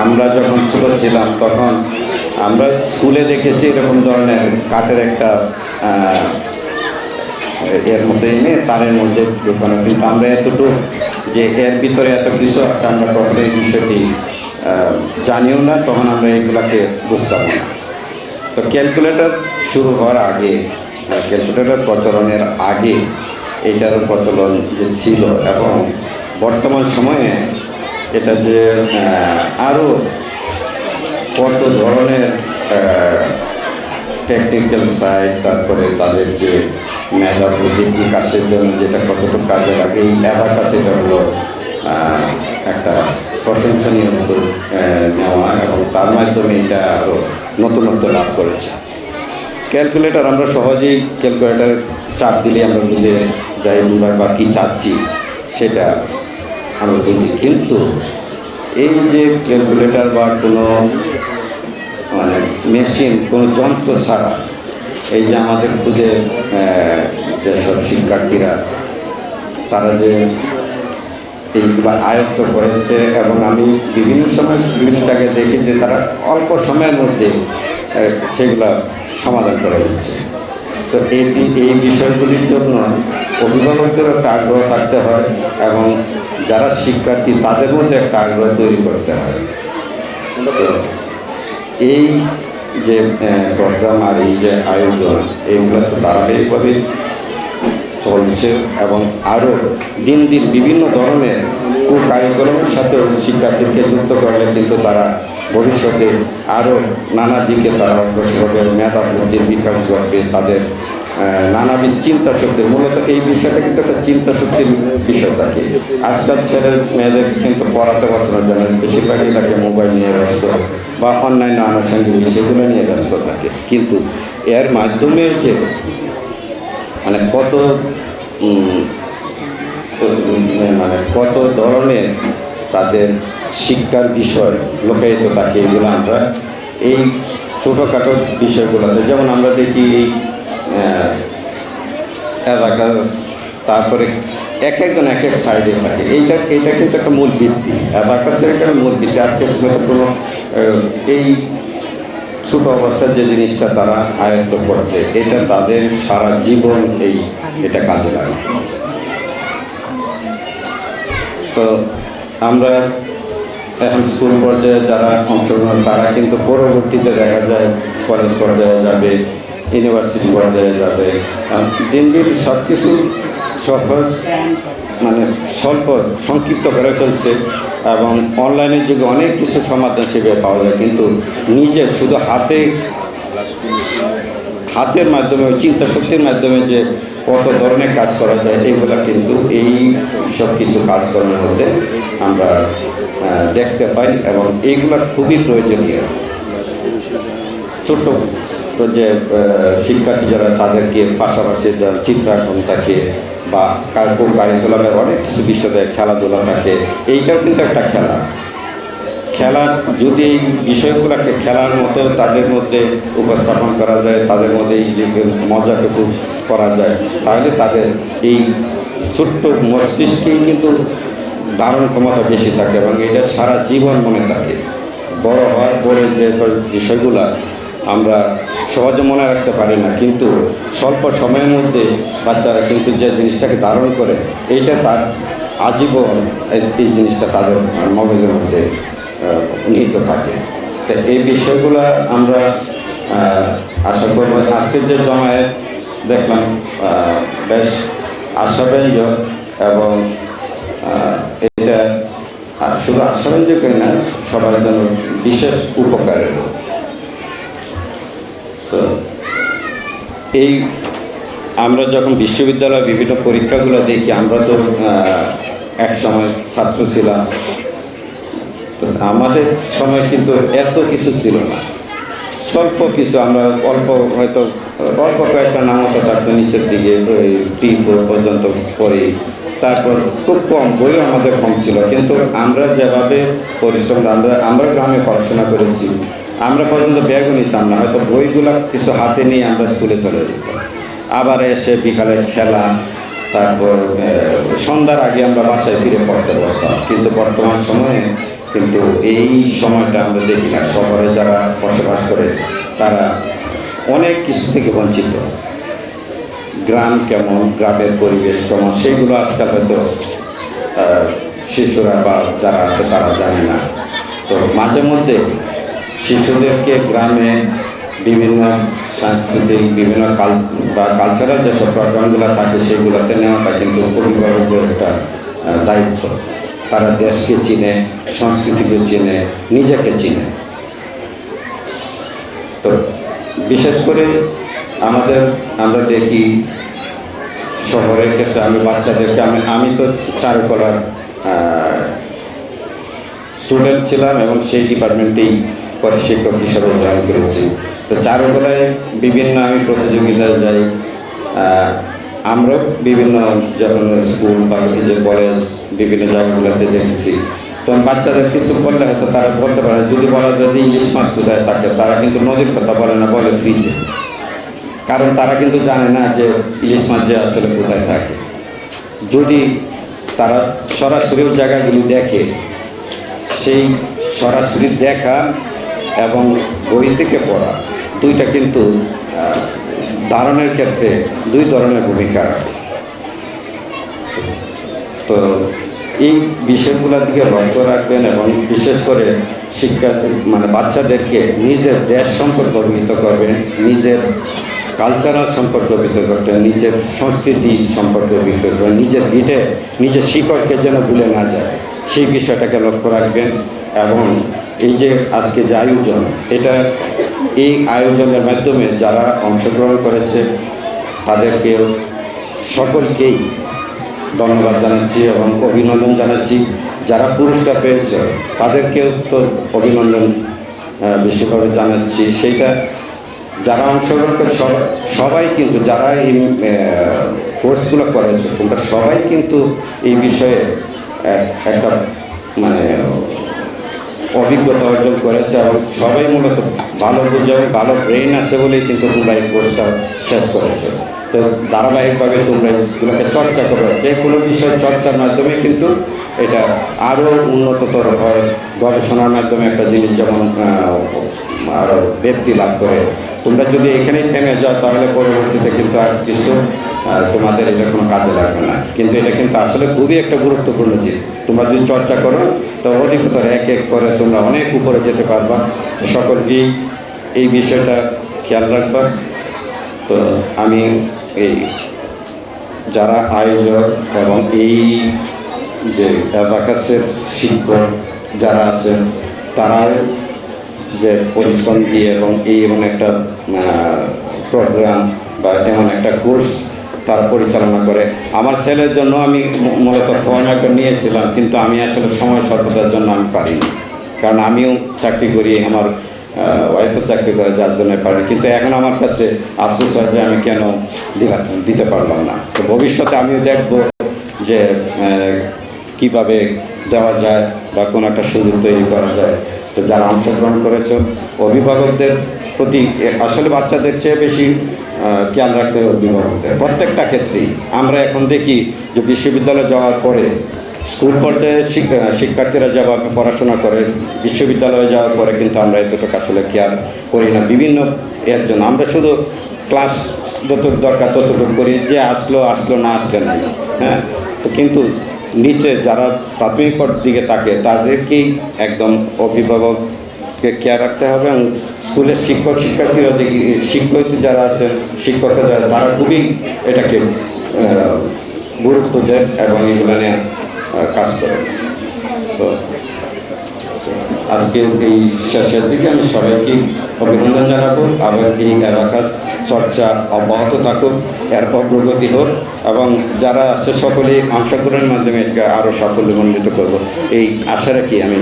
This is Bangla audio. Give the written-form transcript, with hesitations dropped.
আমরা যখন ছোট ছিলাম তখন আমরা স্কুলে দেখেছি এরকম ধরনের কাঠের একটা এর মধ্যে এনে তারের মধ্যে ঢুকানো, কিন্তু আমরা এতটুকু যে এর ভিতরে এত কিছু আছে আমরা কখনো এই বিষয়টি জানিও না, তখন আমরা এগুলাকে বুঝতাম না। তো ক্যালকুলেটর শুরু হওয়ার আগে, ক্যালকুলেটর প্রচলনের আগে এইটার প্রচলন যে ছিল, এবং বর্তমান সময়ে এটা যে আরও কত ধরনের টেকনিক্যাল সাইড, তারপরে তাদের যে মেধা বুদ্ধি বিকাশের জন্য যেটা কতটুকু কাজে লাগে, এই অ্যাবাকাস এটা হলো একটা প্রশংসনীয় উদ্যোগ নেওয়া, এবং তার মাধ্যমে এটা আরও নতুনত্ব লাভ করেছে। ক্যালকুলেটর আমরা সহজেই ক্যালকুলেটর চাপ দিলে আমরা বুঝে যাই আমরা বা কী চাচ্ছি সেটা আমরা বুঝি, কিন্তু এই যে ক্যালকুলেটর বা কোনো মানে মেশিন, কোনো যন্ত্র ছাড়া এই যে আমাদের খুদে যেসব শিক্ষার্থীরা তারা যে এইগুলো আয়ত্ত করেছে, এবং আমি বিভিন্ন সময় বিভিন্ন জায়গায় দেখি যে তারা অল্প সময়ের মধ্যে সেগুলো সমাধান করে দিচ্ছে। তো এই বিষয়গুলির জন্য অভিভাবকদেরও একটা আগ্রহ থাকতে হয়, এবং যারা শিক্ষার্থী তাদের মধ্যে একটা আগ্রহ তৈরি করতে হয়। তো এই যে প্রোগ্রাম আর এই যে আয়োজন, এইগুলো তো ধারাবাহিকভাবে চলছে, এবং আরও দিন দিন বিভিন্ন ধরনের কারিকুলামের সাথেও শিক্ষার্থীকে যুক্ত করলে কিন্তু তারা ভবিষ্যতে আরও নানা দিকে তারা অগ্রসর হবে, মেধা বুদ্ধির বিকাশ ঘটবে, তাদের নানাবিধ চিন্তা শক্তির, মূলত এই বিষয়টা কিন্তু একটা চিন্তা শক্তির বিষয় থাকে। আজকাল ছেলে মেয়েদের কিন্তু পড়াতে বসানোর জন্য বেশিরভাগই তাকে মোবাইল নিয়ে ব্যস্ত বা অন্যান্য আনুষঙ্গিক বিষয়গুলো নিয়ে ব্যস্ত থাকে, কিন্তু এর মাধ্যমে যে মানে কত ধরনের তাদের শিক্ষার বিষয় লুকায়িত থাকে, এগুলো আমরা এই ছোটোখাটো বিষয়গুলোতে, যেমন আমরা দেখি অ্যাবাকাস, তারপরে এক একজন এক এক সাইডে থাকে, এইটা কিন্তু একটা মূল ভিত্তি, অ্যাবাকাসের একটা মূল ভিত্তি। আজকে কোনো এই ছোট অবস্থার যে জিনিসটা তারা আয়ত্ত করছে, এটা তাদের সারা জীবন এটা কাজে লাগে। তো আমরা এখন স্কুল পর্যায়ে যারা অংশগ্রহণ, তারা কিন্তু পরবর্তীতে দেখা যায় কলেজ পর্যায়ে যাবে, ইউনিভার্সিটি পর্যায়ে যাবে, দিন দিন সব কিছু সহজ মানে স্বল্প সংক্ষিপ্ত করে ফেলছে, এবং অনলাইনের যুগে অনেক কিছু সমাধান সেভাবে পাওয়া যায়, কিন্তু নিজের শুধু হাতের মাধ্যমে, চিন্তা শক্তির মাধ্যমে যে কত ধরনের কাজ করা যায়, এগুলো কিন্তু এই সব কিছু কাজকর্মের মধ্যে আমরা দেখতে পাই, এবং এইগুলো খুবই প্রয়োজনীয়। ছোট্ট যে শিক্ষার্থী যারা, তাদেরকে পাশাপাশি চিত্রাঙ্কন থাকে বা কারিকুলামের অনেক কিছু বিষয়ে খেলাধুলা থাকে, এইটাও কিন্তু একটা খেলা যদি এই বিষয়গুলোকে খেলার মতো তাদের মধ্যে উপস্থাপন করা যায়, তাদের মধ্যে এই যে মজাটুকু করা যায়, তাহলে তাদের এই ছোট্ট মস্তিষ্কেই কিন্তু ধারণ ক্ষমতা বেশি থাকে, এবং এটা সারা জীবন মনে থাকে। বড় হওয়ার পরে যে বিষয়গুলো আমরা সহজে মনে রাখতে পারি না, কিন্তু স্বল্প সময়ের মধ্যে বাচ্চারা কিন্তু যে জিনিসটাকে ধারণ করে, এইটা তার আজীবন এই জিনিসটা তাদের মগজের মধ্যে নিহিত থাকে। তো এই বিষয়গুলো আমরা আশা করব আজকের যে জমায়েত দেখলাম বেশ আশাব্যঞ্জক, এবং এটা শুধু আশাব্যঞ্জকই না, সবার জন্য বিশেষ উপকারের। তো এই আমরা যখন বিশ্ববিদ্যালয়ে বিভিন্ন পরীক্ষাগুলো দেখি, আমরা তো এক সময় ছাত্র ছিলাম, তো আমাদের সময় কিন্তু এত কিছু ছিল না, স্বল্প কিছু, আমরা হয়তো অল্প কয়েকটা নামতা থাকতো নিচের দিকে, ওই টি4 পর্যন্ত পড়ি, তারপর খুব কম বইও আমাদের কম ছিল, কিন্তু আমরা যেভাবে পরিশ্রম, আমরা গ্রামে পড়াশোনা করেছি, আমরা পর্যন্ত ব্যাগও নিতাম না, হয়তো বইগুলো কিছু হাতে নিয়ে আমরা স্কুলে চলে যেতাম, আবার এসে বিকালে খেলা, তারপর সন্ধ্যার আগে আমরা বাসায় ফিরে পড়তে বসতাম। কিন্তু বর্তমান সময়ে কিন্তু এই সময়টা আমরা দেখি না। শহরে যারা বসবাস করে তারা অনেক কিছু থেকে বঞ্চিত। গ্রাম কেমন, গ্রামের পরিবেশ কেমন, সেগুলো আজকাল হয়তো শিশুরা বা যারা আছে তারা জানে না। তো মাঝে মধ্যে শিশুদেরকে গ্রামে বিভিন্ন সাংস্কৃতিক বিভিন্ন কালচারাল যেসব প্রোগ্রামগুলো থাকে সেগুলোতে নেওয়াটা কিন্তু অভিভাবকদের একটা দায়িত্ব। তারা দেশকে চিনে, সংস্কৃতিকে চিনে, নিজেকে চিনে। তো বিশেষ করে আমরা দেখি শহরের ক্ষেত্রে, আমি বাচ্চাদেরকে আমি তো চারুকলার স্টুডেন্ট ছিলাম এবং সেই ডিপার্টমেন্টেই পরে শিক্ষক হিসাবে জয়েন করেছি। তো চারুকলায় বিভিন্ন আমি প্রতিযোগিতায় যাই। আমরাও বিভিন্ন যখন স্কুল বা যে কলেজ বিভিন্ন জায়গাগুলোতে দেখেছি, তখন বাচ্চাদের কিছু বললে হয়তো তারা বলতে পারে, যদি বলা যদি ইলিশ মাছ কোথায় থাকে, তারা কিন্তু নদীর কথা বলে না, বলে ফ্রিজে। কারণ তারা কিন্তু জানে না যে ইলিশ মাছ যে আসলে কোথায় থাকে। যদি তারা সরাসরি জায়গাগুলি দেখে, সেই সরাসরি দেখা এবং বই থেকে পড়া দুইটা কিন্তু ধারণের ক্ষেত্রে দুই ধরনের ভূমিকা রাখে। তো এই বিষয়গুলোর দিকে লক্ষ্য রাখবেন এবং বিশেষ করে শিক্ষা বাচ্চাদেরকে নিজের দেশ সম্পর্কে অভিহিত করবেন, নিজের কালচারাল সম্পর্কে অভিহিত করবেন, নিজের সংস্কৃতি সম্পর্কে অভিহিত করবেন, নিজের শিকড়কে যেন ভুলে না যায় সেই বিষয়টাকে লক্ষ্য রাখবেন। এবং এই যে আজকে যে আয়োজন, এই আয়োজনের মাধ্যমে যারা অংশগ্রহণ করেছে তাদেরকে সকলকেই ধন্যবাদ জানাচ্ছি এবং অভিনন্দন জানাচ্ছি। যারা পুরস্কার পেয়েছে তাদেরকেও তো অভিনন্দন বিশেষভাবে জানাচ্ছি। সেইটা যারা অংশগ্রহণ করে সবাই কিন্তু, যারা এই কোর্সগুলো করেছে কিন্তু সবাই কিন্তু এই বিষয়ে একটা অভিজ্ঞতা অর্জন করেছে এবং সবাই মূলত ভালো বুঝে এবং ভালো ব্রেন আছে বলেই কিন্তু তোমরা এই কোর্সটা শেষ করেছো। তো ধারাবাহিকভাবে তোমরা এগুলোকে চর্চা করো। যে কোনো বিষয় চর্চার মাধ্যমে কিন্তু এটা আরও উন্নততর হয়। গবেষণার মাধ্যমে একটা জিনিস যেমন আরও ব্যক্তি লাভ করে। তোমরা যদি এখানেই থেমে যাও তাহলে পরবর্তীতে কিন্তু আর কিছু তোমাদের এটা কোনো কাজে লাগবে না। কিন্তু এটা কিন্তু আসলে খুবই একটা গুরুত্বপূর্ণ জিনিস। তোমরা যদি চর্চা করো তো অধিকতর এক এক করে তোমরা অনেক উপরে যেতে পারবা। সকলকেই এই বিষয়টা খেয়াল রাখবা। তো আমি এই যারা আয়োজক এবং এই যে অ্যাবাকাসের শিক্ষক যারা আছেন তারা যে পরিশ্রম দিয়ে এবং এমন একটা প্রোগ্রাম বা এমন একটা কোর্স তারা পরিচালনা করে। আমার ছেলের জন্য আমি মূলত ফর্ম একটা নিয়েছিলাম, কিন্তু আমি আসলে সময় স্বল্পতার জন্য আমি পারিনি। কারণ আমিও চাকরি করি, আমার ওয়াইফও চাকরি করে, যার জন্য পারি। কিন্তু এখন আমার কাছে আফসোস হয় যে আমি কেন দিতে পারলাম না। তো ভবিষ্যতে আমিও দেখব যে কিভাবে দেওয়া যায় বা কোনো একটা সুযোগ তৈরি করা যায়। তো যারা অংশগ্রহণ করেছ অভিভাবকদের প্রতি, আসলে বাচ্চাদের চেয়ে বেশি খেয়াল রাখতে হবে অভিভাবকদের প্রত্যেকটা ক্ষেত্রেই। আমরা এখন দেখি যে বিশ্ববিদ্যালয়ে যাওয়ার পরে স্কুল পর্যায়ে শিক্ষার্থীরা যেভাবে পড়াশোনা করে, বিশ্ববিদ্যালয়ে যাওয়ার পরে কিন্তু আমরা এতটুকু আসলে খেয়াল করি না। বিভিন্ন এর জন্য আমরা শুধু ক্লাস যতটুকু দরকার ততটুকু করি, যে আসলো না আসলে নাই। হ্যাঁ, তো কিন্তু নিচে যারা প্রাথমিক দিকে থাকে তাদেরকেই একদম অভিভাবককে কেয়ার রাখতে হবে। এবং স্কুলের শিক্ষার্থীরা দেখি, শিক্ষক যারা আছেন, শিক্ষকরা যারা, তারা খুবই এটাকে গুরুত্ব দেন এবং এগুলো নিয়ে কাজ করে। তো আজকে এই শেষের দিকে আমি সবাইকে অভিনন্দন জানাবো। আবার এই অ্যাবাকাস চর্চা অব্যাহত থাকুক, এর অগ্রগতি হোক এবং যারা আছে সকলেই অংশগ্রহণের মাধ্যমে এটাকে আরও সাফল্যমণ্ডিত করব এই আশা রাখি আমি